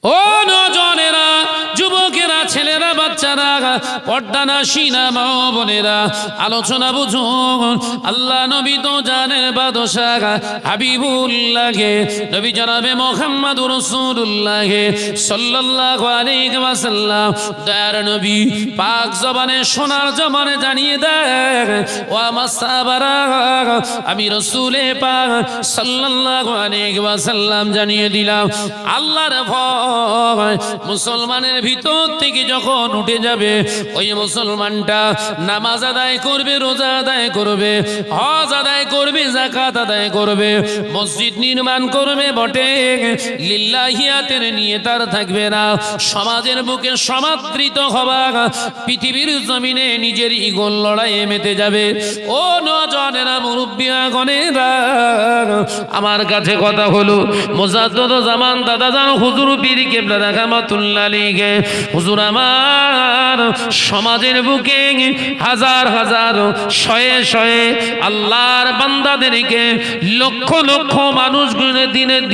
ও নজনেরা, যুবকেরা, ছেলেরা, বাচ্চারা, পর্দানাসীনা মা বোনেরা, আলোচনা বুঝুন। আল্লাহ নবী তো জানের বাদশাহ হাবিবুল্লাহে, নবী জনাবে মুহাম্মদুর রাসূলুল্লাহ সাল্লাল্লাহু আলাইহি ওয়াসাল্লাম, দয়ার নবী পাক জবানে সোনার জবানে জানিয়ে দেন, ও আমার সাহাবারা, আমি রাসূলে পাক সাল্লাল্লাহু আলাইহি ওয়াসাল্লাম জানিয়ে দিলাম, আল্লাহর ভয় মুসলমানের ভিতর থেকে যখন উঠে যাবে, ওই মুসলমানটা নামাজ আদায় করবে, রোজা আদায় করবে, হজ আদায় করবে, যাকাত আদায় করবে, মসজিদ নির্মাণ করবে বটে, লিল্লাহিয়াতের নিয়ে তার থাকবে না, সমাজের বুকে সমাদৃত হবা, পৃথিবীর জমিনে নিজের ইগল লড়াইয়ে মেতে যাবে। ও নজনেরা, মুরব্বিয়াগণেরা, আমার কাছে কথা হলো, মুজাদ্দিদ জামান দাদা জান হুজুর পীর কেবলা রাহমাতুল্লাহ আলাইহি, হুজুর আমার সমাজের বুকে হাজার হাজার শয়ে শয়ে আল্লাহর বান্দাদেরকে লক্ষ লক্ষ মানুষ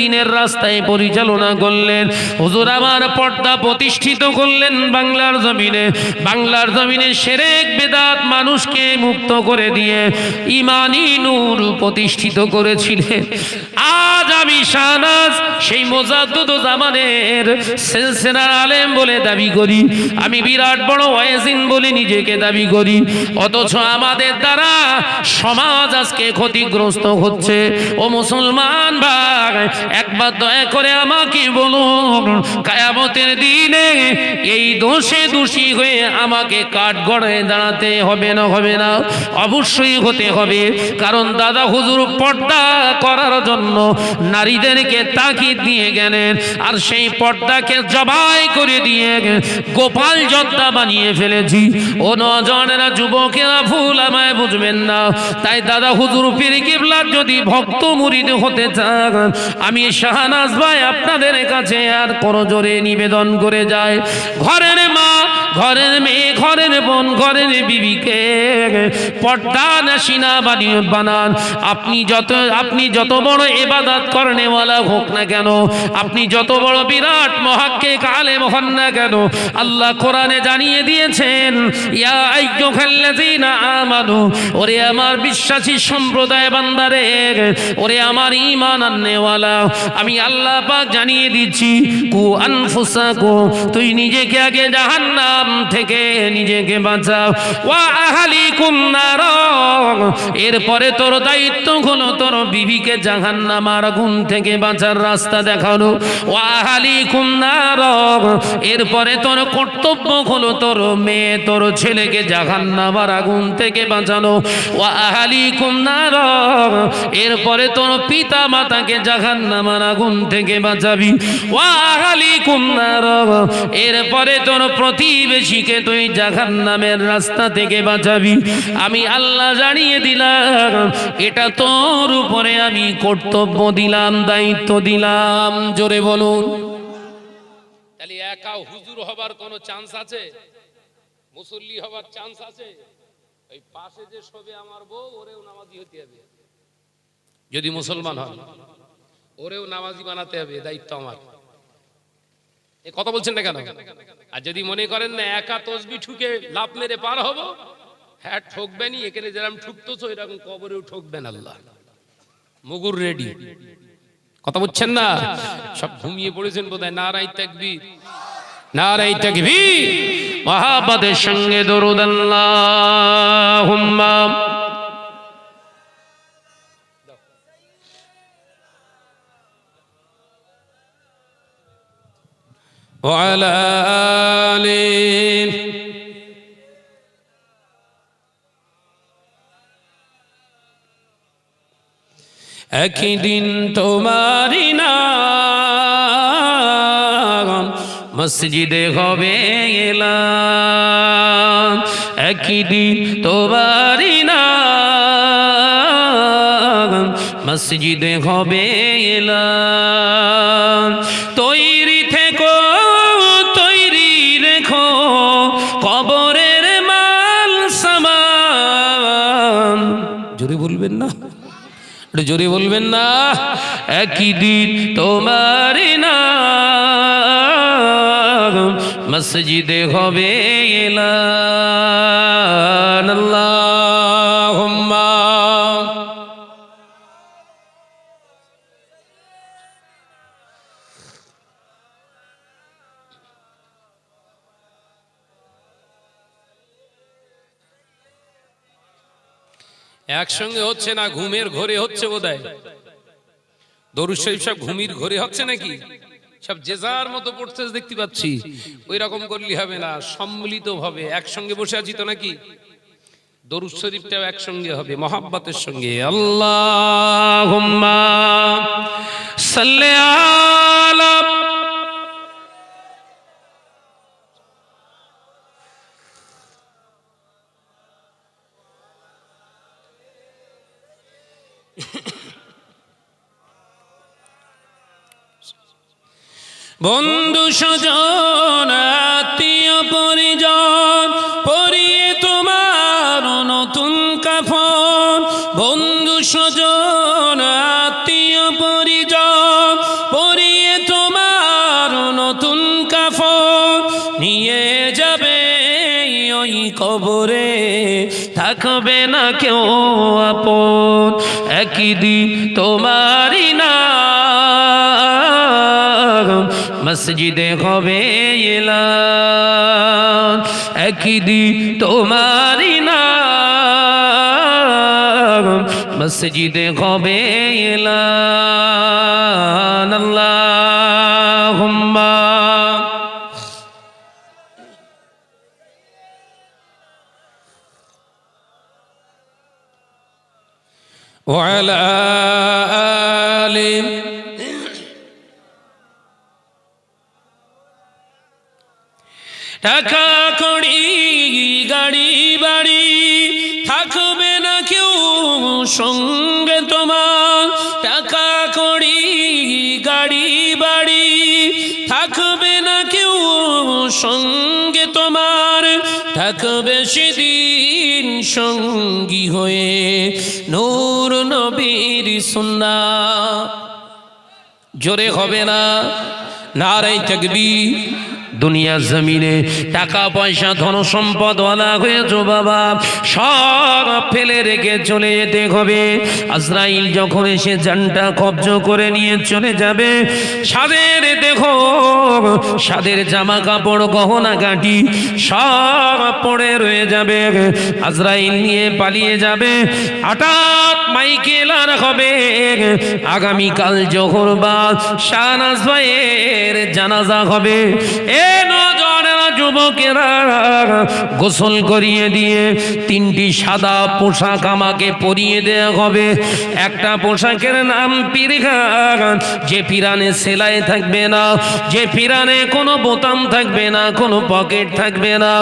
দিনের রাস্তায় পরিচালনা করলেন। হুজুর আমার পর্দা প্রতিষ্ঠিত করলেন বাংলার জমিনে। বাংলার জমিনে শিরক বিদআত মানুষকে মুক্ত করে দিয়ে ঈমানি নূর প্রতিষ্ঠিত করেছিলেন। আজ আমি শাহনাজ সেই মুজাদ্দিদ জামানের সিলসিলার আলেম বলে দাবি করি, আমি বিরাট বড় ওয়াইজিন বলে নিজেকে দাবি করি, অথচ আমাদের দ্বারা সমাজ আজকে ক্ষতিগ্রস্ত হচ্ছে। ও মুসলমান ভাই, একবার দয়া করে আমাকে বলুন, কিয়ামতের দিনে এই দোষে দোষী হয়ে আমাকে কাঠগড়ায় দাঁড়াতে হবে না? হবে না? অবশ্যই হতে হবে। কারণ দাদা হুজুর পর্দা করার জন্য নারীদেরকে তাকিদ দিয়ে গেলেন, আর সেই পর্দাকে জবাই করে দিয়ে গোপাল যোদ্ধা বানিয়ে ফেলেছি। ও নজনেরা, যুবকেরা, ভুল আমায় বুঝবেন না। তাই দাদা হুজুর পীর কিবলার যদি ভক্ত মুরিদ হতে চান, আমি শাহনাজ ভাই আপনাদের কাছে আর করজোরে নিবেদন করে যায়, ঘরের মা, ঘরের মেয়ে, ঘরের বোন, ঘরের বিবিকে পর্দানাসীনা বানান। আপনি যত বড় ইবাদত করনেওয়ালা হোক না কেন, আপনি যত বড় বিরাট মুহাক্কিক আলেম হন না কেন, আল্লাহ কোরআনে জানিয়ে দিয়েছেন, ইয়া আইয়ুহাল্লাযীনা আমানু, ওরে আমার বিশ্বাসী সম্প্রদায় বান্দারে, ওরে আমার ঈমান আননেওয়ালা, আমি আল্লাহ পাক জানিয়ে দিচ্ছি, কু আনফুসাকুম, তুই নিজেকে আগে জাহান্নাম থেকে নিজেকে বাঁচাও, ওয়া আহলিকুম নার, এরপরে তোর দায়িত্ব হলো তোর বিবিকে জাহান্নামের আগুন থেকে বাঁচার রাস্তা দেখানো, ওয়া আহলিকুম নার, এরপরে তোর কর্তব্য হলো তোর মেয়ে, তোর ছেলেকে জাহান্নামের আগুন থেকে বাঁচানো, ওয়া আহলিকুম নার, এরপরে তোর পিতা মাতাকে জাহান্নামের আগুন থেকে বাঁচাবি, ওয়া আহলিকুম নার, এরপরে তোর প্রতিবেশীকে তুই জাহান্নামের রাস্তা থেকে বাঁচাবি। আমি আল্লাহ জানিয়ে দিলাম, এটা তোর উপরে আমি কর্তব্য দিলাম, দায়িত্ব দিলাম। জোরে বলুন। তাহলে একা হুজুর হবার কোনো চান্স আছে? মুসল্লি হবার চান্স আছে? ওই পাশে যে শোবে আমার বউ, ওরেও নামাজি হতে হবে। যদি মুসলমান হয় ওরেও নামাজি বানাতে হবে, দায়িত্ব আমার। এ কথা বলছেন না কেন? আর যদি মনে করেন না একা তসবিহ ঠুকে লাফ মেরে পার হবো, হ্যাঁ ঠকবেনই, এখানে যেরকম ঠুকতেছো এরকম কবরেও ঠকবেন। আল্লাহ মুগুর রেডি। কথা বলছেন না? সব ঘুমিয়ে পড়েছেন বোধহয়। নারায়ে তাকবীর, নারায়ে তাকবীর। মহাব্বতের সঙ্গে দরুদ আল্লাহুম্মা ওয়া আলা আলিহি। একদিন তোমারি নাম মসজিদে হবে এলাম, একদিন তোমারি নাম মসজিদে হবে এলাম। তৈরি থেকো, তৈরি রেখো কবরের মাল সামান। জোরে বলবেন না? জোরে বলবেন না? একই দিন তোমার নাম মসজিদে হবে এলান আল্লাহুম্মা একসঙ্গে হচ্ছে না, ঘুমের ঘরে হচ্ছে বোধহয়। দরুদ শরীফ সব ঘুমির ঘরে হচ্ছে নাকি? সব যে যার মতো পড়তে দেখতে পাচ্ছি। ওই রকম করলে হবে না, সম্মিলিত ভাবে একসঙ্গে বসে আছি তো নাকি? দরুদ শরীফটাও একসঙ্গে হবে মহাব্বতের সঙ্গে। আল্লাহুম্মা সাল্লি আলা বন্ধু স্বজন আত্মীয় পরিজন পরিয়ে তোমার নতুন কাফন। বন্ধু স্বজন আত্মীয় পরিজন পরিয়ে তোমার নতুন কাফন নিয়ে যাবে ওই কবরে, থাকবে না কেউ আপন। একই দিন তোমারই না মসজিদে হবে এলান, একই দিন তোমারই নাম মসজিদে হবে এলান আল্লাহুম্মা ওয়া আলা আলি টাকা কড়ি গাড়ি বাড়ি থাকবে না কেউ সঙ্গে তোমার। টাকা কড়ি গাড়ি বাড়ি থাকবে না কেউ সঙ্গে তোমার। থাকবে সেদিন সঙ্গী হয়ে নূর নবীর সুন্নাহ। জোরে হবে না নারে তাকবীর। দুনিয়া জমিনে টাকা পয়সা ধন সম্পদ ওয়ালা হয়েছো বাবা, সব ফেলে রেখে চলে যেতে হবে। আজরাইল যখন এসে জানটা কবজ করে নিয়ে চলে যাবে, সাদের দেখো সাদের জামা কাপড় গহনা গাঁটি সব পড়ে রয়ে যাবে। আজরাইল নিয়ে পালিয়ে যাবে। হঠাৎ মাইকে এলান হবে আগামীকাল জোহরবাদ শাহনাজ ভাইয়ের জানাজা হবে। নওজওয়ানেরা যুবকেরা গোসল করিয়ে দিয়ে 3টি সাদা পোশাক আমাকে পরিয়ে দেয়া হবে। একটা পোশাকের নাম পিরহান, যে পিরানে সেলাই থাকবে না, যে পিরানে কোনো বোতাম থাকবে না, কোনো পকেট থাকবে না,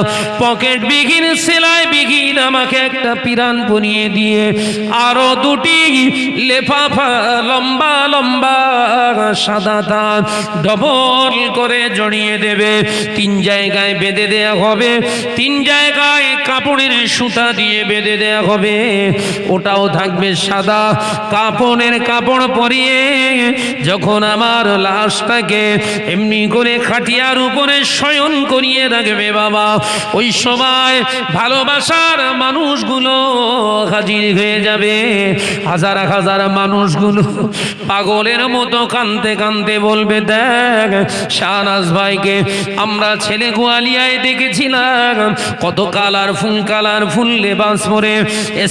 পকেট বিহীন সেলাই বিহীন আমাকে একটা পিরান পরিয়ে দিয়ে আরো 2টি লেফাফা লম্বা লম্বা সাদা তার ডবল করে জড়িয়ে দেবে। 3 জায়গায় বেঁধে দেয়া হবে, 3 জায়গায় কাপড়ের সুতা দিয়ে বেঁধে দেয়া হবে। ওটাও থাকবে সাদা কাপড়ের কাপড় পরিয়ে যখন আমার লাশটাকে এমনি করে খাটিয়ার উপরে শয়ন করিয়ে রাখবে বাবা, ওই সময় ভালোবাসার মানুষগুলো হাজির হয়ে যাবে। হাজার হাজার মানুষগুলো পাগলের মতো কাঁদতে কাঁদতে বলবে, দেখ শাহনাজ ভাইকে আমরা ছেলে গোয়ালিয়ায় দেখেছিলাম, কত কালারফুল লেবাস পরে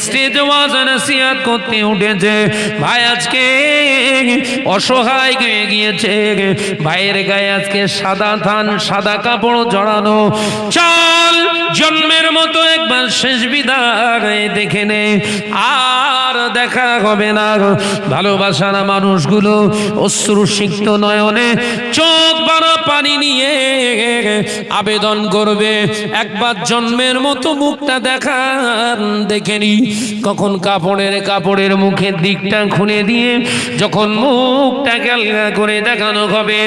স্টেজে ওয়াজ নসিহত করতে উঠেছে। ভাই আজকে অসহায় হয়ে গিয়েছে, ভাইয়ের গায়ে আজকে সাদা থান সাদা কাপড় জড়ানো। চল জন্মের মতো একবার শেষ বিদায় দেখে নে, আর দেখা হবে না। ভালোবাসার মানুষগুলো অশ্রুসিক্ত নয়নে চোখ বড় পানি নিয়ে আবেদন করবে, একবার জন্মের মতো মুখটা দেখান দেখেনি। কখন কাপড়ের মুখের দিকটা খুলে দিয়ে যখন মুখটা আলগা করে দেখানো হবে,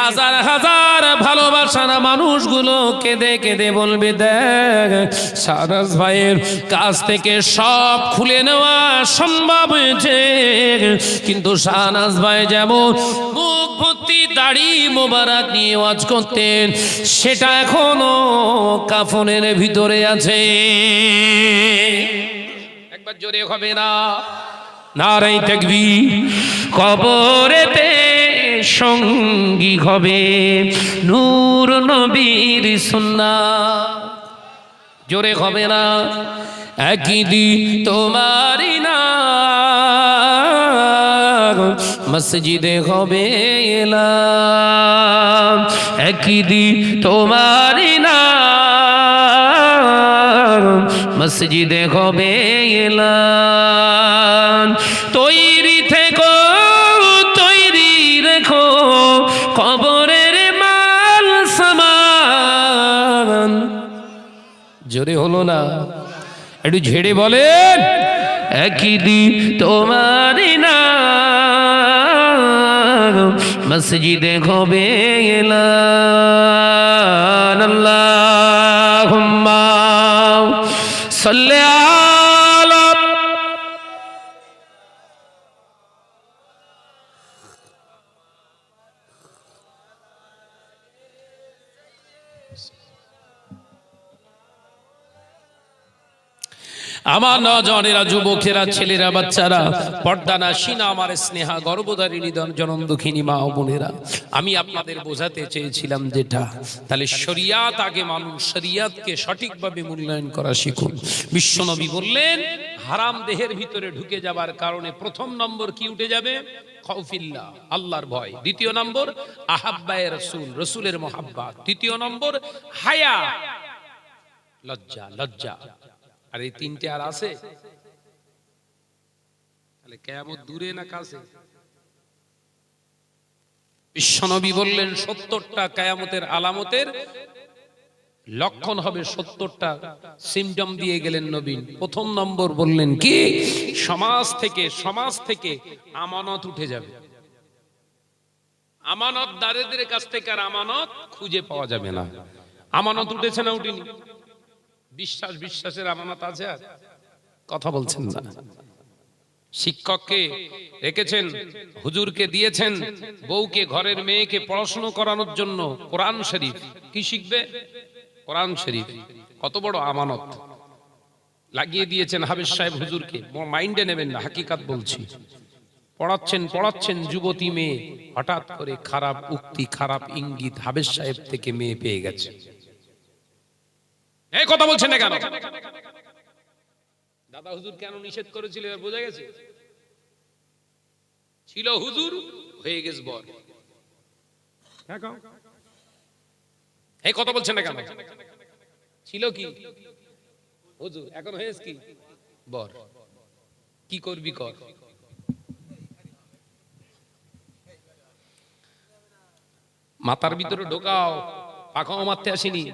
হাজার হাজার ভালোবাসার মানুষগুলো কেঁদে কেঁদে বলবে, দেখ শাহনাজ ভাইয়ের কাছ থেকে সব খুলে নেওয়া সম্ভব হয়েছে, কিন্তু শাহনাজ ভাই যেমন মুখ ভর্তি দাড়ি মোবারক নিয়ে ওয়াজ করতেন, সেটা এখনো কাফনের ভিতরে আছে। একবার জোরে হবে না? নারে তাকবীর। কবরেতে সঙ্গী হবে নূর নবীর সুন্নাত। জোরে হবে না? একই দিন তোমারই নাম মসজিদে হবে এলাম, একই দিন তোমারই নাম মসজিদে হবে এলাম। তৈরি থেকো, তৈরি রেখো কবরের মাল সামান। জোরে হলো না? একটু ঝেড়ে বলেন, একই দিন তোমারই নাম মসজিদে হবে এলান। আল্লাহুম্মা সাল্লি আলা। আমার নজনেরা, যুবকেরা, ছেলেরা, বাচ্চারা, পর্দানাসীনা, আমার স্নেহা গর্ভধারিণী জনম দুঃখিনী মা ও বোনেরা, আমি আপনাদের বোঝাতে চেয়েছিলাম যেটা, তাহলে শরিয়াত আগে মানুষ, শরিয়াতকে সঠিকভাবে মূল্যায়ন করা শিখুন। বিশ্বনবী বললেন হারাম দেহের ভিতরে ঢুকে যাবার কারণে প্রথম নম্বর কি উঠে যাবে? খাউফিল্লাহ, আল্লাহর ভয়। দ্বিতীয় নম্বর আহাব্বায়ে রাসূল, রাসূলের মহাব্বত। তৃতীয় নম্বর হায়া, লজ্জা, লজ্জা। আর এই তিনটে আর আছে, তাহলে কিয়ামত দূরে না কাছে? বিশ্বনবী বললেন 70টা কিয়ামতের আলামতের লক্ষণ হবে, 70টা সিম্পটম দিয়ে গেলেন নবী। প্রথম নম্বর বললেন কি? সমাজ থেকে আমানত উঠে যাবে। আমানতদারদের কাছ থেকে আর আমানত খুঁজে পাওয়া যাবে না। আমানত উঠেছে না উঠেনি? বিশ্বাসের আমানত আছে? আর কথা বলছেন না। শিক্ষককে রেখেছেন, হুজুরকে দিয়েছেন, বউকে, ঘরের মেয়েকে পড়াশোনা করানোর জন্য কোরআন শরীফ। কি শিখবে? কোরআন শরীফ। কত বড় আমানত লাগিয়ে দিয়েছেন হাফেজ সাহেব হুজুরকে। মাইন্ডে নেবেন না, হাকিকাত বলছি। পড়াচ্ছেন যুবতী মেয়ে, হঠাৎ করে খারাপ উক্তি, খারাপ ইঙ্গিত, হাফেজ সাহেব থেকে মেয়ে পেয়ে গেছে। এই কথা বলছেন না কেন? দাদা হুজুর কেন নিষেধ করেছিল বোঝা গেছে? ছিল হুজুর, হয়ে গেছে বর। এই কথা বলছেন না কেন? ছিল কি হুজুর, এখন হয়েছে কি বর। কি করবি কর। মাথার ভিতরে ঢোকাও। পাখাও মারতে আসিনি,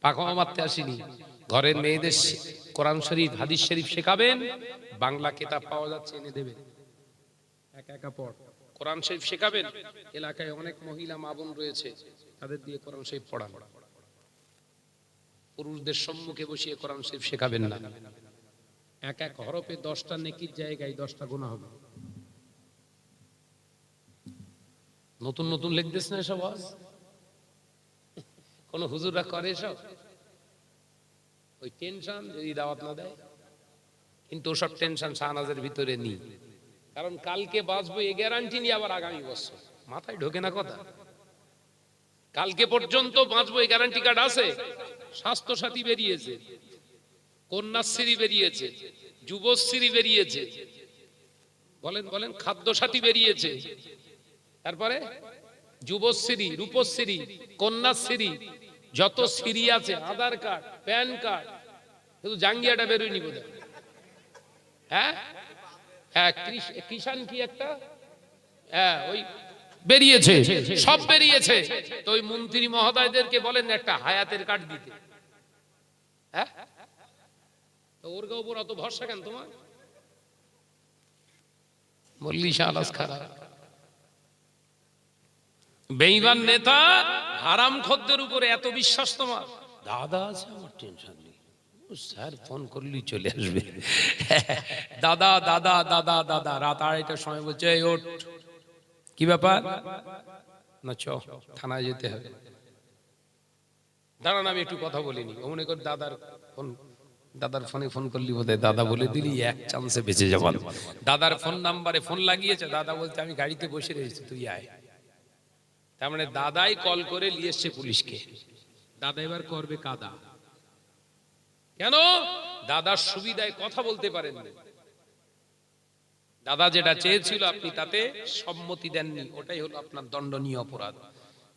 পাখাও মারতে আসিনি। ঘরের মেয়েদের কোরআন শরীফ, হাদিস শরীফ শেখাবেন। বাংলা কিতাব পাওয়া যাচ্ছে, এনে দেবেন, একা একা পড়। কোরআন শরীফ শেখাবেন। এলাকায় অনেক মহিলা মা বোন রয়েছে, তাদের দিয়ে কোরআন শরীফ পড়ান। পুরুষদের সম্মুখে বসিয়ে কোরআন শরীফ শেখাবেন না। এক এক হরফে 10টা নেকির জায়গায় 10টা গুনাহ হবে। নতুন নতুন লিখতেছ না সব? কোন হুজুররা করে সব? ওই টেনশন যদি দাওয়াত না দেয়, কিন্তু ওসব টেনশন শাহনাজের ভিতরে নেই। কারণ কালকে বাঁচবো এই গ্যারান্টি নিয়ে আবার আগামী বছর মাথায় ঢোকে না কথা। কালকে পর্যন্ত বাঁচবো এই গ্যারান্টি কার্ড আছে? স্বাস্থ্য সাথী বেরিয়েছে, কন্যাশ্রী বেরিয়েছে, যুবশ্রী বেরিয়েছে, বলেন বলেন, খাদ্য সাথী বেরিয়েছে, তারপরে যুবশ্রী, রূপশ্রী, কন্যাশ্রী, যত শ্রী আছে, আধার কার্ড, প্যান কার্ড, শুধু জাঙ্গিয়াটা বেরোয়নি বোধ হয়। হ্যাঁ হ্যাঁ, কিষান কি একটা, হ্যাঁ ওই বেরিয়েছে, সব বেরিয়েছে। তো ওই মন্ত্রী মহোদয়দেরকে বলেন একটা হায়াতের কার্ড দিতে। হ্যাঁ, তো ওর উপর অত ভরসা কেন তোমার? বললি শালাস খারাপ। বেঈমান নেতা, হারাম খদ্দের উপরে এত বিশ্বাস তোমার? দাদা আছে, আমার টেনশন নেই, স্যার ফোন করলেই চলে আসবে। দাদা দাদা দাদা দাদা, রাত 2:30টার সময় বলছে এই ওঠ, কি ব্যাপার না চ থানায় যেতে হবে। দাঁড়ান আমি একটু কথা বলিনি, মনে কর দাদার ফোনে ফোন করলি বোধহয় দাদা বলে দিলি এক চান্সে বেঁচে যাবেন। দাদার ফোন নাম্বারে ফোন লাগিয়েছে, দাদা বলছে আমি গাড়িতে বসে রয়েছি তুই আয়। তার মানে দাদাই কল করে নিয়ে এসছে পুলিশকে। দাদা এবার করবে কাদা, কেন? দাদার সুবিধায় কথা বলতে পারেন। দাদা যেটা চেয়েছিল আপনি তাতে সম্মতি দেননি, ওটাই হলো আপনার দণ্ডনীয় অপরাধ।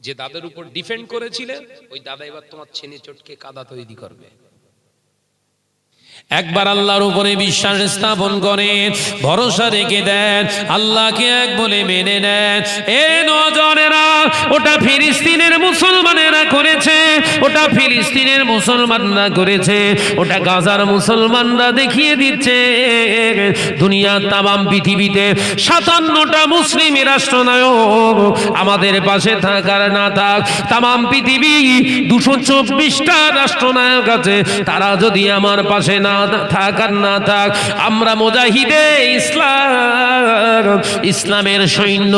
যে দাদার উপর ডিফেন্ড করেছিলেন ওই দাদা এবার তোমার ছেনে চটকে কাদা তৈরি করবে। একবার আল্লাহর উপরে বিশ্বাস স্থাপন করেন, ভরসা রেখে দেন, আল্লাহকে এক বলে মেনে নেন। এ নওজওয়ানেরা, ওটা ফিলিস্তিনের মুসলমানেরা করেছে, ওটা ফিলিস্তিনের মুসলমানরা করেছে, ওটা গাজার মুসলমানরা দেখিয়ে দিচ্ছে। দুনিয়া তামাম পৃথিবীতে 57টা মুসলিম রাষ্ট্রনায়ক আমাদের পাশে থাকার না থাক, তামাম পৃথিবী 224টা রাষ্ট্রনায়ক আছে, তারা যদি আমার পাশে না থাকার না থাক, আমরা মুজাহিদে ইসলাম, ইসলামের সৈন্য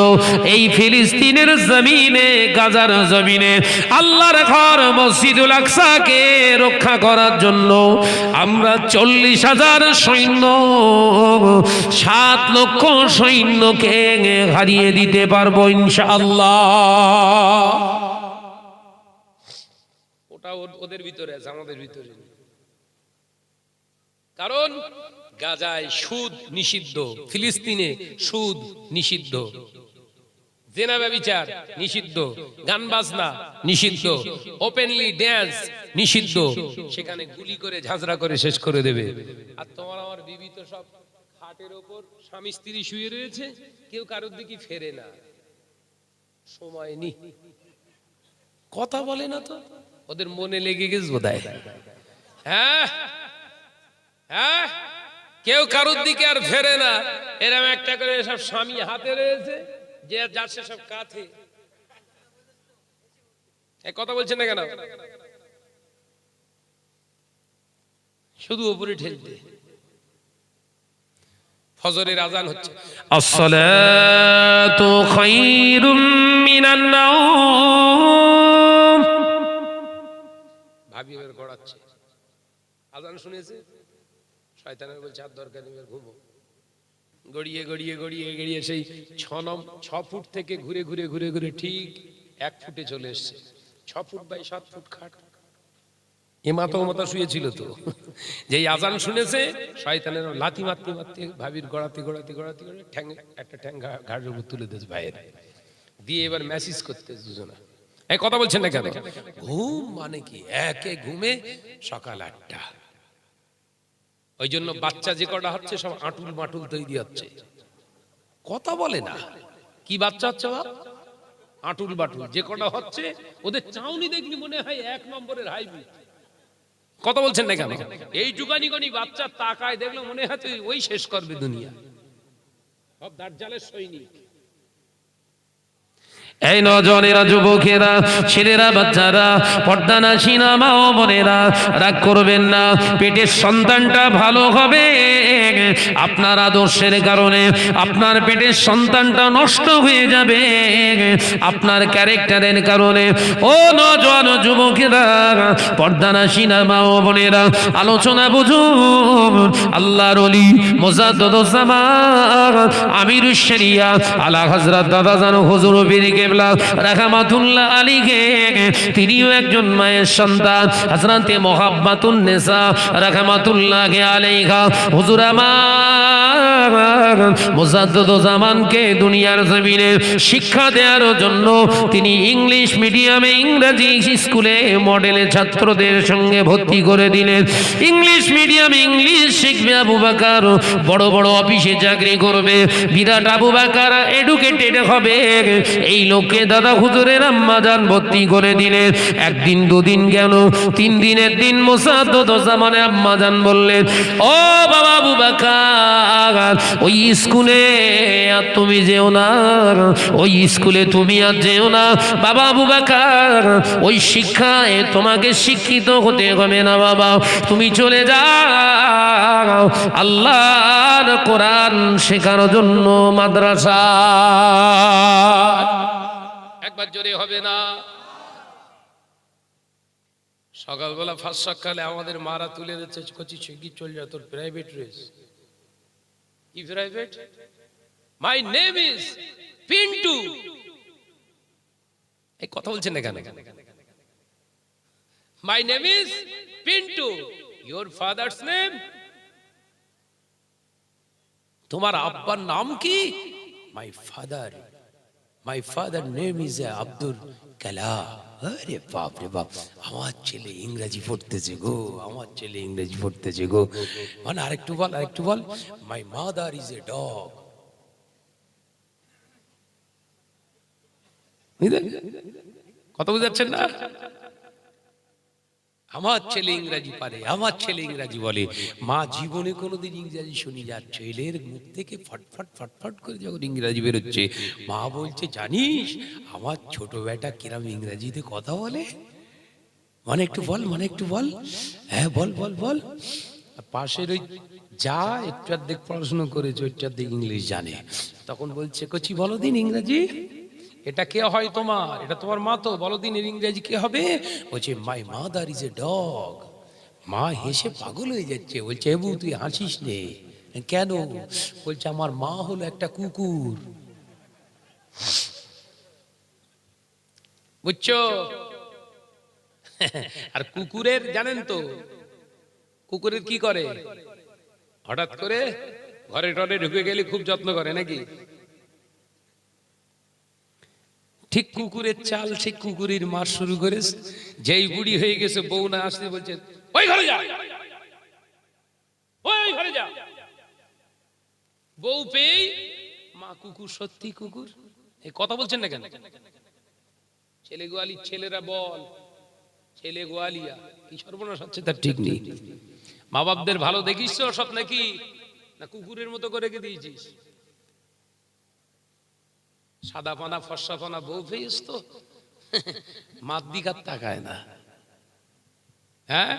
এই ফিলিস্তিনের জমিনে, গাজার জমিনে আল্লাহর ঘর মসজিদুল আকসাকে রক্ষা করার জন্য আমরা 40,000 সৈন্য, 7 লক্ষ সৈন্যকে হারিয়ে দিতে পারবো ইনশাআল্লাহ। ওটা ওদের ভিতরে আছে, আমাদের ভিতরে নেই। কারণ গাজায় সুদ নিষিদ্ধ, ফিলিস্তিনে সুদ নিষিদ্ধ, জেনা ব্যভিচার নিষিদ্ধ, গান বাজনা নিষিদ্ধ, ওপেনলি ড্যান্স নিষিদ্ধ। সেখানে গুলি করে ঝাঁঝরা করে শেষ করে দেবে। আর তোমার আমার বিবি তো সব খাটের ওপর স্বামী স্ত্রী শুয়ে রয়েছে, কেউ কারোর দিকে ফেরে না, সময় নেই, কথা বলে না তো, ওদের মনে লেগে গেছে বোধহয়। হ্যাঁ হ্যাঁ, কেউ কারোর দিকে আর ফেরে না। এরকম একটা করে সব স্বামী হাতে রয়েছে, যে যাচ্ছে সব কাঁথে। কথা বলছেন না কেন? শুধু উপরে ঠেলতে। ফজরের আজান হচ্ছে, আসসালাতু খায়রুম মিনান নাওম। ভাবি এবার গড়াচ্ছে, আজান শুনেছে, শয়তানের বলছে আর দরকার নেই, ঘুমো। গড়িয়ে গড়িয়ে গড়িয়ে গড়িয়ে সেই 6 ফুট থেকে ঘুরে ঘুরে ঘুরে ঘুরে ঠিক 1 ফুটে চলে এসছে। 6 ফুট বাই 7 ফুট খাট, এ মাথা ও মাথা শুয়েছিল তো। যেই আজান শুনেছে, শয়তানের লাথি মারতে মারতে ভাবির গড়াতে গড়াতে গড়াতে গড়াতে একটা ঠ্যাং ঘাড়ের উপর তুলে দিয়েছে ভাইয়ের, দিয়ে এবার মেসেজ করতে দুজনা। এই কথা বলছেন না কেন? ঘুম মানে কি, একে ঘুমে সকাল 8টা। ওই জন্য বাচ্চা যে কটা হচ্ছে সব আঁটুল মাটুল তৈরি হচ্ছে, কথা বলে না। কি বাচ্চা হচ্ছে বাপ? আঁটুল বাটুল যে কটা হচ্ছে, ওদের চাউনি দেখলি মনে হয় 1 নম্বরের হাইব্রিড। কথা বলছেন না কেন? এই যুগানিগনি বাচ্চা তাকায় দেখলে মনে হয় ওই শেষ করবে দুনিয়া, সব দাজ্জালের সৈনিক। এই নওজওয়ানেরা, যুবকেরা, ছেলেরা, বাচ্চারা, পর্দানাসীনা মা ও বোনেরা, রাগ করবেন না। পেটের সন্তানটা ভালো হবে, আপনার আদর্শের কারণে আপনার পেটের সন্তানটা নষ্ট হয়ে যাবে, আপনার ক্যারেক্টারের কারণে। ও নওজওয়ান যুবকেরা, পর্দানাসীনা মা ও বোনেরা, আলোচনা বুঝুন। আল্লাহর ওলি মুজাদ্দিদুজ জামান আমিরুশ শরিয়া আলা হযরত দাদা জান হুজুর পীর কেবলা রাহমাতুল্লাহ আলাইহি, তিনিও একজন মায়ের সন্তান, হযরতে মুহাব্বাতুন নেসা রাহমাতুল্লাহ আলাইহা। হুজুর আমার মুজাদ্দিদুজ জামানকে দুনিয়ার জমিনে শিক্ষা দেওয়ার জন্য তিনি ইংলিশ মিডিয়ামে, ইংরেজি স্কুলে মডেলে ছাত্রদের সঙ্গে ভর্তি করে দিলেন। ইংলিশ মিডিয়ামে ইংলিশ শিখবে আবু বকর, বড় বড় অফিসে চাকরি করবে, বিরাট আবু বকর এডুকেটেড হবে। এই লোক লোককে দাদা হুজুরের আম্মা জান ভর্তি করে দিলেন। একদিন দুদিন গেল, 3 দিনের দিন মোসাদ্দুজ্জামানের আম্মা জান বললেন, ও বাবা আবু বকর, ওই স্কুলে আর তুমি যেও না, ওই স্কুলে তুমি আর যেও না বাবা আবু বকর, ওই শিক্ষায় তোমাকে শিক্ষিত হতে হবে না বাবা, তুমি চলে যাও আল্লাহর কোরআন শেখার জন্য মাদ্রাসা। একবার জোরে হবে না? সকালবেলা ফার্স্ট সকালে আমাদের মারা তুলে দিচ্ছে, কচি কি চল যা, তোর প্রাইভেট রয়েছে। কি private? My name is Pintu. এই কথা বলছেন না কেন? My name is Pintu. Your father's name? তোমার আব্বার নাম কি? My father name is Abdul Kalam. আরে বাপ রে বাপ, আমার ছেলে ইংরেজি পড়তেছে গো, আমার ছেলে ইংরেজি পড়তেছে গো। মানে আরেকটু বল। My mother is a dog. কথা বুঝাচ্ছেন না? আমার ছেলে ইংরেজি পারে, আমার ছেলে ইংরেজি বলে। মা জীবনে কোনোদিন ইংরেজি শুনি যার ছেলের মুখ থেকে ফটফট করে যখন ইংরেজি বেরোচ্ছে, মা বলছে জানিস আমার ছোট বেটা কিরম ইংরেজিতে কথা বলে? মানে একটু বল। হ্যাঁ বল। পাশের ওই যা একটু অর্ধেক পড়াশোনা করেছে, একটু অর্ধেক ইংলিশ জানে, তখন বলছে কচি বলো দিন ইংরেজি। এটা কে হয় তোমার? এটা তোমার মা তো, বলো দিন এর ইংরেজি কে হবে? বলছে মাই মাদার ইজ এ ডগ। মা হেসে পাগল হয়ে যাচ্ছে, বলছে এবু তুই হাসিস নে কেন? বলছে আমার মা হলো একটা কুকুর। বুঝছো? আর কুকুরের জানেন তো কুকুরের কি করে? হঠাৎ করে ঘরে টরে ঢুকে গেলে খুব যত্ন করে নাকি? ঠিক কুকুরের চাল ঠিক কুকুরের মার শুরু করে, যেই বুড়ি হয়ে গেছে বউ না আসতে বলছে ওই ঘরে যা, ওই ঘরে যা। বউ পেয়ে মা কুকুর, সত্যি কুকুর। এই কথা বলছেন না কেন? ছেলে গোয়ালি, ছেলেরা বল ছেলে গোয়ালিয়া, কি সর্বনাশ হচ্ছে তার ঠিক নেই। মা বাপদের ভালো দেখিস সব নাকি, না কুকুরের মতো করে রেখে দিয়েছিস? সাদা পানা ফর্সা পানা বউ পেয়েছ তো মাত দিকার তাকায় না। হ্যাঁ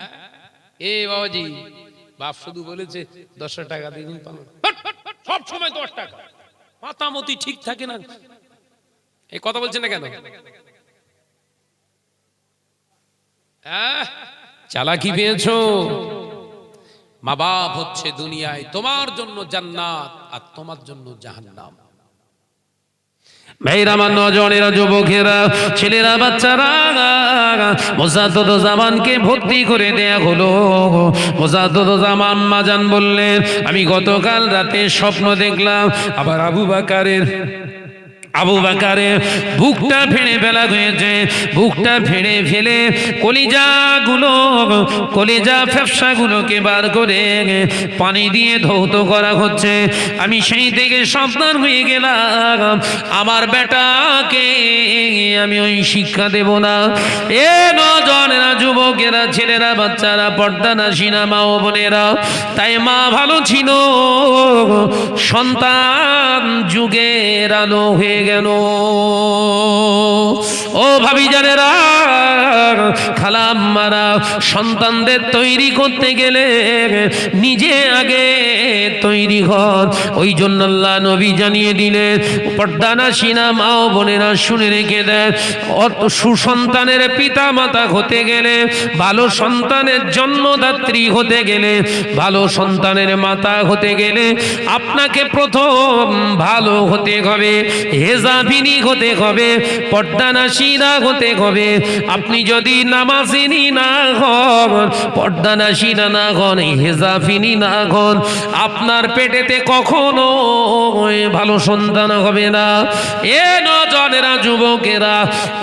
এ বাবাজি, বাপ শুধু বলেছে 10 টাকা দিন পাবো, সব সময় 10 টাকা, মাতামতি ঠিক থাকে না। এই কথা বলছে না কেন? হ্যাঁ চালাকি পেয়েছো? মা বাপ হচ্ছে দুনিয়ায় তোমার জন্য জান্নাত আর তোমার জন্য জাহান্নাম। ভাইরা আমার, নজনেরা, যুবকেরা, ছেলেরা, বাচ্চারা, মোসাদ্দুজ্জামানকে ভর্তি করে দেয়া হলো। মোসাদ্দুজ্জামান আম্মা জান বললেন, আমি গতকাল রাতে স্বপ্ন দেখলাম আবার আবু বকরের বুকটা ফেড়ে ফেলা হয়েছে, বুকটা ফেড়ে ফেলে কলিজা ফ্যাপসাগুলোকে বার করে পানি দিয়ে ধৌত করা হচ্ছে। আমি সেই থেকে সাবধান হয়ে গেলাম, আমার বেটাকে আমি ওই শিক্ষা দেব না। এ নজনেরা, যুবকেরা, ছেলেরা, বাচ্চারা, পর্দানাসীনা মা ও বোনেরা, তাই মা ভালো ছিল, সন্তান যুগের আলো হয়ে গেল। ও ভাবি জানেরা, খালাম্মারা, সন্তানদের তৈরি করতে গেলে নিজে আগে তৈরি হন। ওই জন্য আল্লাহ নবী জানিয়ে দিলেন, পর্দানাসীনা মা ও বোনেরা শুনে রেখে দেন, সুসন্তানের পিতা মাতা হতে গেলে, ভালো সন্তানের জন্মদাত্রী হতে গেলে, ভালো সন্তানের মাতা হতে গেলে আপনাকে প্রথম ভালো হতে হবে, হেজাবিনী হতে হবে, পর্দানাসীনা হতে হবে। আপনি যদি নামাজিনী না হন, পর্দানাসীনা না হন, হেজাবিনী না হন, আপনার পেটেতে কখনো ভালো সন্তান হবে না। এ নজনেরা, যুবকেরা,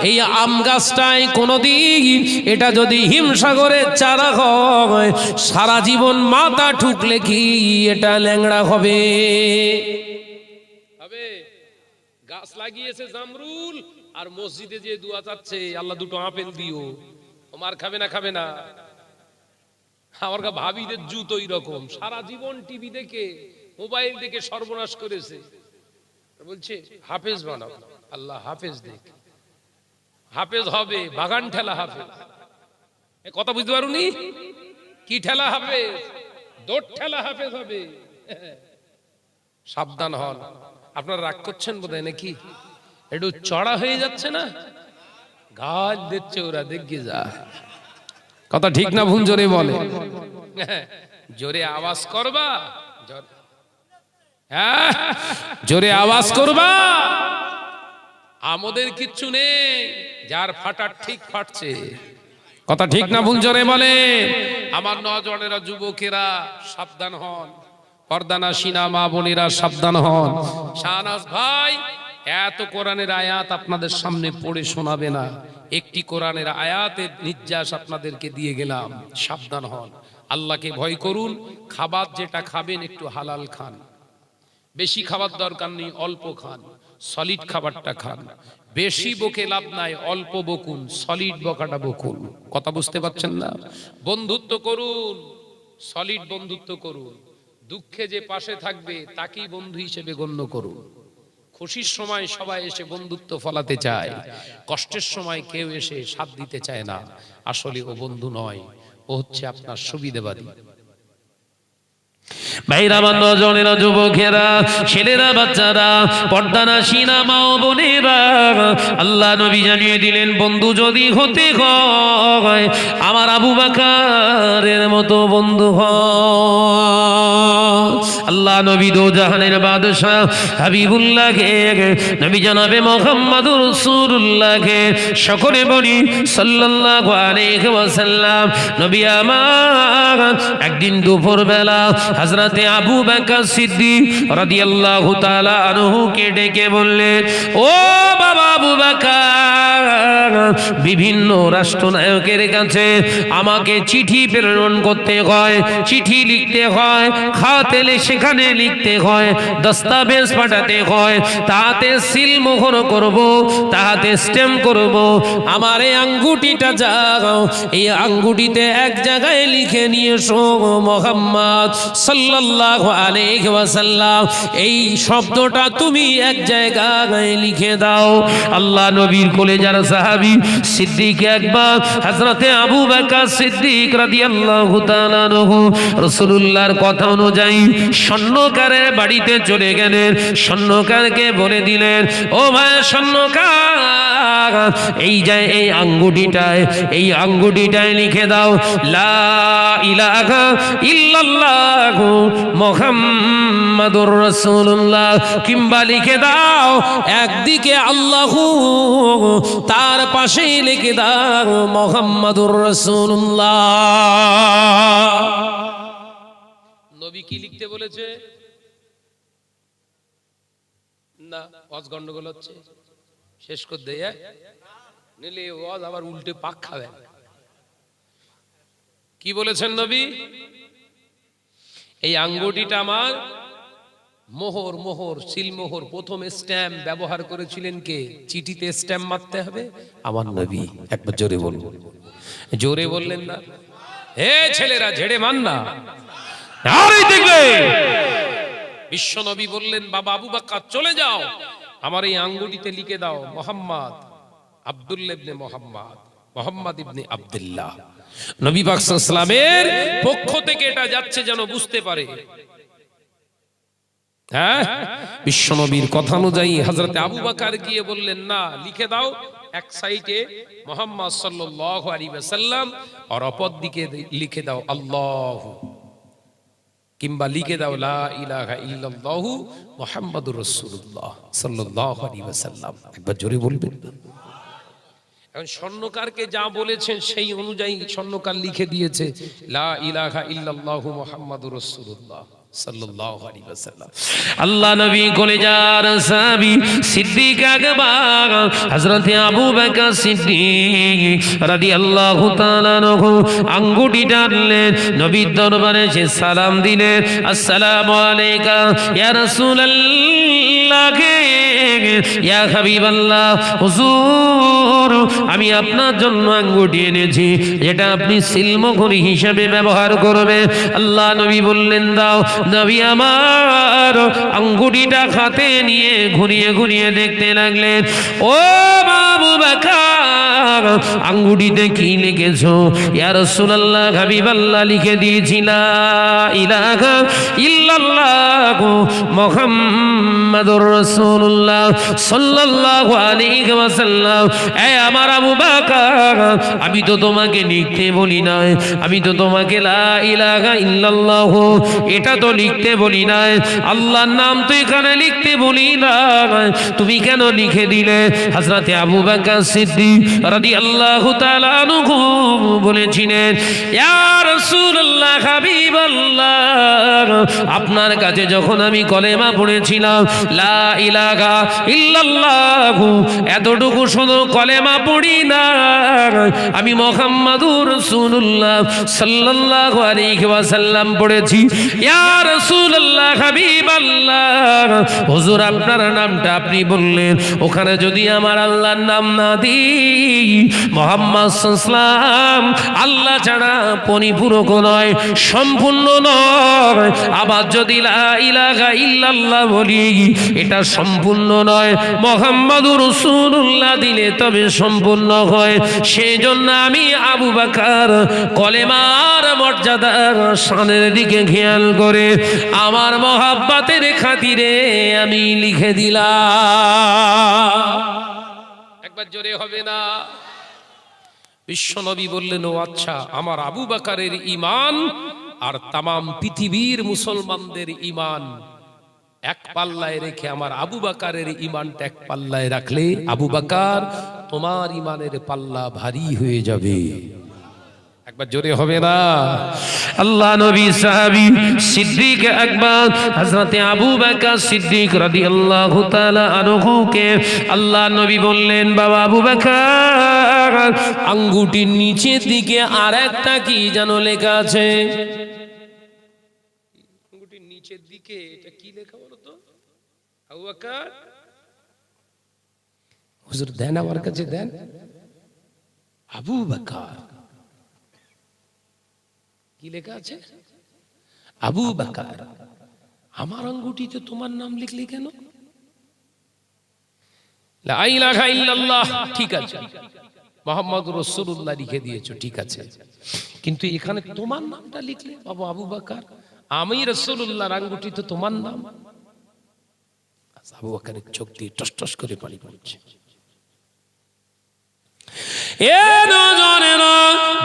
এই আম গাছটায় কোনোদিন এটা যদি হিমসাগরের চারা হয়, সারা জীবন মাথা ঠুকলে কি এটা ল্যাংড়া হবে? গাছ লাগিয়েছে জামরুল আর মসজিদে যে দোয়া চাচ্ছে আল্লাহ দুটো আপেল দিও, ও মার খাবে না? খাবে না। আমার ভাবিদের জুত ওই রকম, সারা জীবন টিভি দেখে মোবাইল দেখে সর্বনাশ করেছে। বলছে হাফেজ বানাও, আল্লাহ হাফেজ দেখ, হাফেজ হবে বাগান ঠেলা হাফেজ। কথা বুঝতে পারুনি? কি ঠেলা হাফেজ? দৌড় ঠেলা হাফেজ হবে। সাবধান হন। আপনারা রাগ করছেন বোধহয় নাকি? একটু চড়া হয়ে যাচ্ছে না? গাছ দিচ্ছে ওরা, দেখি যা। কথা ঠিক না ভুল? জোরে বলে, জোরে আওয়াজ করবা, হ্যাঁ জোরে আওয়াজ করবা। আমাদের কিচ্ছু নেই, যার ফাটার ঠিক ফাটছে। কথা ঠিক না ভুল? জোরে বলে। আমার নজনেরা, যুবকেরা সাবধান হন, পর্দানাসীনা মা বোনেরা সাবধান হন। শাহনাজ ভাই এত কোরআনের আয়াত আপনাদের সামনে পড়ে শোনাবে না, একটি কোরআনের আয়াতের নির্যাস আপনাদেরকে দিয়ে গেলাম। সাবধান হন, আল্লাহকে ভয় করুন। খাবার যেটা খাবেন একটু হালাল খান, বেশি খাবার দরকার নেই, অল্প খান, সলিড খাবারটা খান। বেশি বকে লাভ নাই, অল্প বকুন, সলিড বকাটা বকুন। কথা বুঝতে পারছেন না? বন্ধুত্ব করুন, সলিড বন্ধুত্ব করুন। দুঃখে যে পাশে থাকবে তাকেই বন্ধু হিসেবে গণ্য করুন। খুশির সময় সবাই এসে বন্ধুত্ব ফলাতে চায়, কষ্টের সময় কেউ এসে সাথ দিতে চায় না। আসলে ও বন্ধু নয়, ও হচ্ছে আপনার সুবিধাবাদী। ভাইরা, আমার নজনেরা, যুবকেরা, ছেলেরা, বাচ্চারা, পর্দানাসীনা মা ও বোনেরা, আল্লাহ নবী জানিয়ে দিলেন, বন্ধু যদি হতে হয় আমার আবু বকরের মতো বন্ধু হয়। আল্লাহ নবী দো জাহানের বাদশাহ হাবিবুল্লাহকে, নবী জনাবে মুহাম্মদুর রাসূলুল্লাহকে সকলে বলি সাল্লাল্লাহু আলাইহি ওয়াসাল্লাম। নবী আমার একদিন দুপুর বেলা হযরতে আবু বকর সিদ্দিক রাদিয়াল্লাহু তাআলা আনহু কে ডেকে বললেন, ও বাবা আবু বকর, বিভিন্ন রাষ্ট্রনায়কের কাছে আমাকে চিঠি প্রেরণ করতে হয়, চিঠি লিখতে হয়, খাতে সেখানে লিখতে হয়, দস্তাবেজ পাঠাতে হয়, তাতে সিল মোহর করব, তাতে স্ট্যাম্প করব। আমার এই আঙ্গুটিটা যাও, এই আঙ্গুটিতে এক জায়গায় লিখে নিয়ে এসো মুহাম্মদ সাল্লাল্লাহু আলাইহি ওয়াসাল্লাম, এই শব্দটা তুমি এক জায়গায় লিখে দাও। আল্লাহ নবীর কলেজার সাহাবী সিদ্দিক একবার হযরতে আবু বকর সিদ্দিক রাদিয়াল্লাহু তাআলা আনহু রাসূলুল্লাহর কথা অনুযায়ী স্বর্ণকারের বাড়িতে চলে গেলেন। স্বর্ণকারকে বলে দিলেন, ও ভাই স্বর্ণকার, এই যে এই আঙ্গুটিটায় লিখে দাও লা ইলাহা ইল্লাল্লাহ মুহাম্মাদুর রাসূলুল্লাহ, কিংবা লিখে দাও একদিকে আল্লাহু, তার পাশেই লিখে দাও মুহাম্মাদুর রাসূলুল্লাহ। নবী কি লিখতে বলেছে? না, ওয়াজ গন্ডগোল হচ্ছে, শেষ করে দেয় নিলে ওয়াজ আবার উল্টে পাক খাবে। কি বলেছেন নবী? এই আঙ্গুটিটা আমার মোহর, সিলমোহর। প্রথম স্ট্যাম্প ব্যবহার করেছিলেন কে? চিঠিতে স্ট্যাম্প মারতে হবে আমার নবী। একবার জোরে বলুন। জোরে বললেন না? হে ছেলেরা, ঝেড়ে মান না, দেখবে। বিশ্ব নবী বললেন, বাবা আবু বকর চলে যাও, আমার এই আঙ্গুটিতে লিখে দাও মুহাম্মদ আব্দুল্লাহ ইবনে মুহাম্মদ ইবনে আব্দুল্লাহ। নবী পাক সাল্লাল্লাহু আলাইহি ওয়াসাল্লামের পক্ষ থেকে এটা যাচ্ছে যেন বুঝতে পারে। হ্যাঁ, বিশ্ব নবীর কথা অনুযায়ী হযরতে আবু বকর গিয়ে বললেন, না, লিখে দাও এক সাইডে মুহাম্মদ সাল্লাল্লাহু আলাইহি ওয়াসাল্লাম আর অপর দিকে লিখে দাও আল্লাহ, কিংবা লিখে দাও লা ইলাহা ইল্লাল্লাহু মুহাম্মাদুর রাসূলুল্লাহ সাল্লাল্লাহু আলাইহি ওয়াসাল্লাম। একবার জোরে বলবেন। এখন স্বর্ণকারকে যা বলেছেন সেই অনুযায়ী স্বর্ণকার লিখে দিয়েছে লা ইলাহা ইল্লাল্লাহু মুহাম্মাদুর রাসূলুল্লাহ সাল্লাল্লাহু আলাইহি ওয়াসাল্লাম। আল্লাহ নবী কলেজার সাহাবী সিদ্দিক আকবর হযরত আবু বকর সিদ্দিক রাদিয়াল্লাহু তাআলা আনহু আঙ্গুটি টানলেন, নবীর দরবারে সে সালাম দিলেন, আসসালামু আলাইকা ইয়া রাসূলুল্লাহ, ইয়া হাবিবাল্লাহ, হুজুর আমি আপনার জন্য আঙ্গুটি এনেছি, যেটা আপনি সিলমোহর হিসেবে ব্যবহার করবেন। আল্লাহ নবী বললেন দাও। নবী আমার আঙ্গুটিটা হাতে নিয়ে ঘুরিয়ে ঘুরিয়ে দেখতে লাগলেন। ও আবু বকর, আঙ্গুটিতে কি লিখেছো? ইয়া রাসূলুল্লাহ, হাবিবাল্লাহ লিখে দিয়েছি লা ইলাহা ইল্লাল্লাহ মুহাম্মাদুর রাসূলুল্লাহ সাল্লাল্লাহু আলাইহি ওয়াসাল্লাম। এ আমার আবু বকর, আমি তো তোমাকে লিখতে বলি নাই, আমি তো তোমাকে লা ইলাহা ইল্লাল্লাহ এটা তো লিখতে বলি নাই, আল্লাহর নাম তো এখানে লিখতে বলি না, তুমি কেন লিখে দিলে? হযরত আবু বকর সিদ্দিক রাদিয়াল্লাহু তাআলা আনহু বলেছিলেন, ইয়া রাসূলুল্লাহ, হাবিবাল্লাহ, আপনার কাছে যখন আমি কলেমা পড়েছিলাম লা ইলাহা ইল্লাল্লাহ, এতটুকু শুধু কলেমা পড়ি না, আমি মুহাম্মাদুর রাসূলুল্লাহ সাল্লাল্লাহু আলাইহি ওয়াসাল্লাম পড়েছি। ইয়া রাসূলুল্লাহ, হাবিবাল্লাহ, হুজুর আপনার নামটা আপনি বললেন, ওখানে যদি আমার আল্লাহর নাম না দিই, মুহাম্মদ সাল্লাল্লাহু আল্লাহ ছাড়া পরিপূরক নয়, সম্পূর্ণ নয়। আবার যদি লা ইলাহা ইল্লাল্লাহ বলি, এটা সম্পূর্ণ নয়, মুহাম্মাদুর রাসূলুল্লাহ দিলে তবে সম্পূর্ণ হয়। সেই জন্য আমি আবু বকর কলেমার মর্যাদার শানের দিকে খেয়াল করে আমার মহাব্বতের খাতিরে আমি লিখে দিলাম। একবার জোরে হবে না? বিশ্বনবী বললেন, ও আচ্ছা, আমার আবু বকরের ঈমান আর তামাম পৃথিবীর মুসলমানদের ঈমান এক পাল্লায় রেখে আমার আবু বকরের ঈমানটা এক পাল্লায় রাখলে, আবু বকর তোমার ঈমানের পাল্লা ভারী হয়ে যাবে। একবার জোরে হবে না? আল্লাহ নবী সাহাবী সিদ্দিক আকবর হযরত আবু বকর সিদ্দিক রাদিয়াল্লাহু তাআলা আনহুকে আল্লাহ নবী বললেন, বাবা আবু বকর, আঙ্গুটির নিচের দিকে আরেকটা কি যেন লেখা আছে। আঙ্গুটির নিচের দিকে এটা কি লেখা বলো তো? আবু বকর, হুজুর দেন আমার কাছে দেন। আবু বকর কি লেখা আছে? আবু বকর, আমার আঙ্গুটিতে তোমার নাম লিখলি কেন? লা ইলাহা ইল্লাল্লাহ, ঠিক আছে, মুহাম্মাদুর রাসূলুল্লাহ লিখে দিয়েছো, ঠিক আছে, কিন্তু এখানে তোমার নামটা লিখলে বাবা আবু বকর, আমি রাসূলুল্লাহর আঙ্গুটিতে তোমার নাম। আবু বকরের চোখ দিয়ে টস টস করে পানি পড়ছে।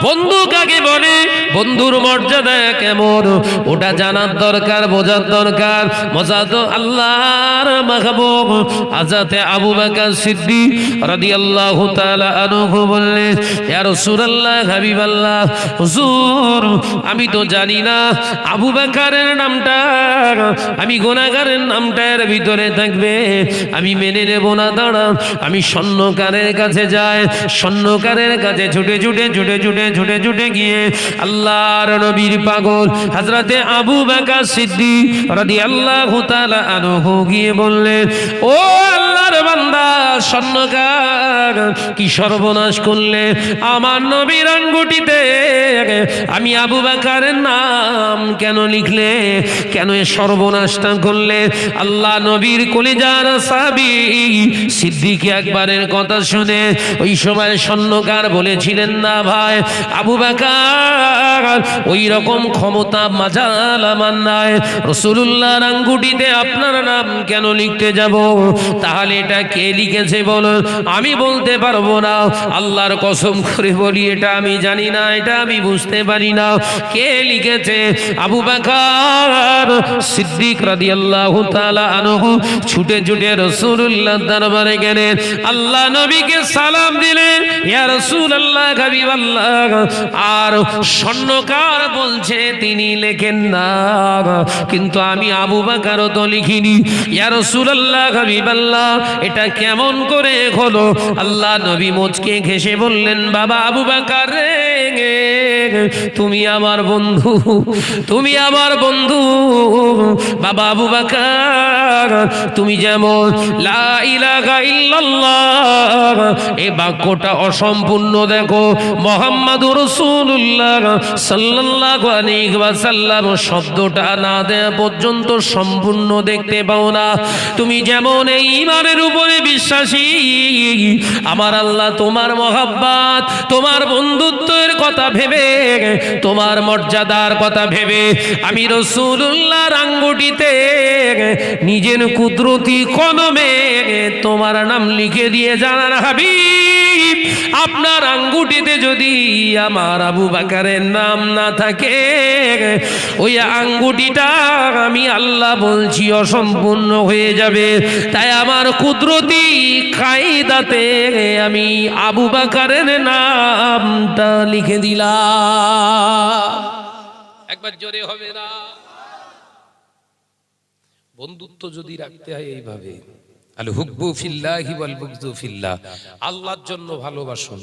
বন্ধু কাকে বলে, বন্ধুর মর্যাদা কেমন, ওটা জানার দরকার, বোঝার দরকার। মজা তো আল্লাহর মাহবুব হযরত আবু বকর সিদ্দিক রাদিয়াল্লাহু তাআলা আনহু বললেন, ইয়া রাসূলুল্লাহ, হাবিবাল্লাহ, হুজুর আমি তো জানি না আবু বকরের নামটা, আমি গুনাহগারের নামটা এর ভিতরে থাকবে, আমি মেনে নেব না। দাঁড়ান, আমি স্বর্ণকারের কাছে যাই, স্বর্ণকারের কাছে ছুটে ছুটে ছুটে ছুটে ছুটে ছুটে গিয়ে আল্লাহর নবীর পাগল হযরতে আবু বকর সিদ্দিক রাদিয়াল্লাহু তাআলা আনহু গিয়ে বললেন, ও আল্লাহর বান্দা স্বর্ণকার, কি সর্বনাশ করলে আমার নবীর আঙ্গুটিতে আমি আবু বকরের নাম কেন লিখলে, কেন এ সর্বনাশটা করলে? আল্লাহ নবীর কলিজার সাহাবী সিদ্দিক আকবরের কথা শুনে ওই সময় স্বর্ণকার বলেছিলেন, না ভাই আবু বকর, ওই রকম ক্ষমতা মাজাল আমার নাই, রাসূলুল্লাহর আঙ্গুটিতে আপনার নাম কেন লিখতে যাব? তাহলে এটা কে লিখেছে বলো? আমি বলতে পারবো না, আল্লাহর কসম করে বলি এটা আমি জানি না, এটা আমি বুঝতে পারি না কে লিখেছে। আবু বকর সিদ্দিক রাদিয়াল্লাহু তাআলা আনহু ছুটে ছুটে রাসূলুল্লাহর দরবারে গেলেন, আল্লাহ নবীকে সালাম দিলেন, ইয়া রাসূলুল্লাহ, হাবিবাল্লাহ, আর স্বর্ণকার বলছে তিনি লেখেন না, কিন্তু আমি আবু বকরও তো লিখিনি। ইয়া রাসূলুল্লাহ, হাবিবাল্লাহ, এটা কেমন করে হলো? আল্লাহ নবী মুচকে ঘেঁষে বললেন, বাবা আবু বকর রে, তুমি আমার বন্ধু, তুমি আমার বন্ধু। বাবা আবু বকর, তুমি যেমন লা ইলাহা ইল্লাল্লাহ এই বাক্যটা অসম্পূর্ণ দেখো, মুহাম্মাদুর রাসূলুল্লাহ সাল্লাল্লাহু আলাইহি ওয়াসাল্লাম শব্দটা না দেয়া পর্যন্ত সম্পূর্ণ দেখতে পাও না। তুমি যেমন এই ঈমানের উপরে বিশ্বাসী, আমার আল্লাহ তোমার মহব্বত, তোমার বন্ধুত্বের কথা ভেবে, তোমার মর্যাদার কথা ভেবে আমি রাসূলুল্লাহর আঙ্গুটিতে নিজের কুদরতি কলমে তোমার নাম লিখে দিয়ে জানার হাবিব, আপনার আঙ্গুটিতে যদি আমার আবু বকরের নাম না থাকে, ওই আঙ্গুটিটা আমি আল্লাহ বলছি অসম্পূর্ণ হয়ে যাবে। তাই আমার কুদরতি কায়দাতে আমি আবু বকরের নামটা লিখে দিলাম। একবার জোরে হবে না? বন্ধুত্ব যদি রাখতে হয় এইভাবে, আল হুব্বু ফিল্লাহি ওয়াল বুগযু ফিল্লাহ, আল্লাহর জন্য ভালোবাসুন।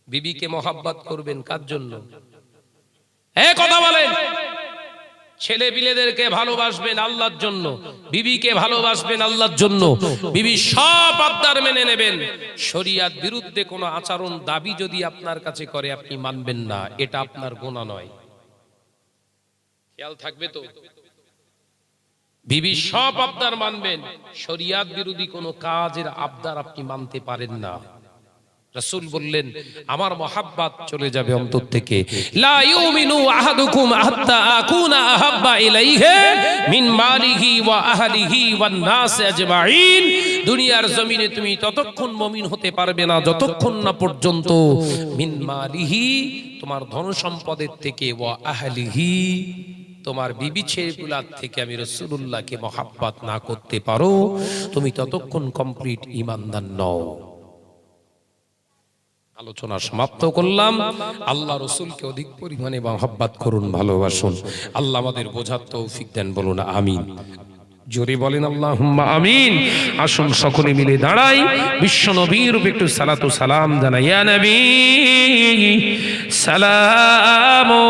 বিবিকে মহব্বত করবেন কার জন্য? কথা বলেন। ছেলে বিলেদেরকে ভালোবাসবেন আল্লাহর জন্য, বিবিকে ভালোবাসবেন আল্লাহর জন্য। বিবি সব আবদার মেনে নেবেন। শরিয়াত বিরুদ্ধে কোনো আচরণ দাবি যদি আপনার কাছে করে, আপনি মানবেন না, এটা আপনার গুনাহ নয়। খেয়াল থাকবে তো? বিবি সব আবদার মানবেন, শরিয়াত বিরোধী কোনো কাজের আবদার আপনি মানতে পারেন না। রাসূল বললেন, আমার মহব্বত চলে যাবে অন্তর থেকে। লা ইউমিনু আহাদুকুম হাত্তা আকুনা আহাব্বা ইলাইহি মিন মালিহি ওয়া আহলিহি ওয়ান নাস আজমাইন। দুনিয়ার জমিনে তুমি ততক্ষণ মুমিন হতে পারবে না যতক্ষণ না পর্যন্ত মিন মালিহি, তোমার ধন সম্পদের থেকে, ওয়া আহলিহি, তোমার বিবি ছেলেগুলার থেকে আমি রাসূলুল্লাহকে মহব্বত না করতে পারো, তুমি ততক্ষণ কমপ্লিট ঈমানদার নও। আলোচনা সমাপ্ত করলাম। আল্লাহ রাসূলকে অধিক পরিমাণে মহব্বত করুন, ভালোবাসুন। আল্লাহ আমাদের বোঝার তৌফিক দেন, বলুন আমিন। জোরে বলেন আল্লাহুম্মা আমিন। আসুন সকলে মিলে দাঁড়াই, বিশ্ব নবীর উপর একটু সালাতু সালাম জানাই। ইয়া নবী সালামু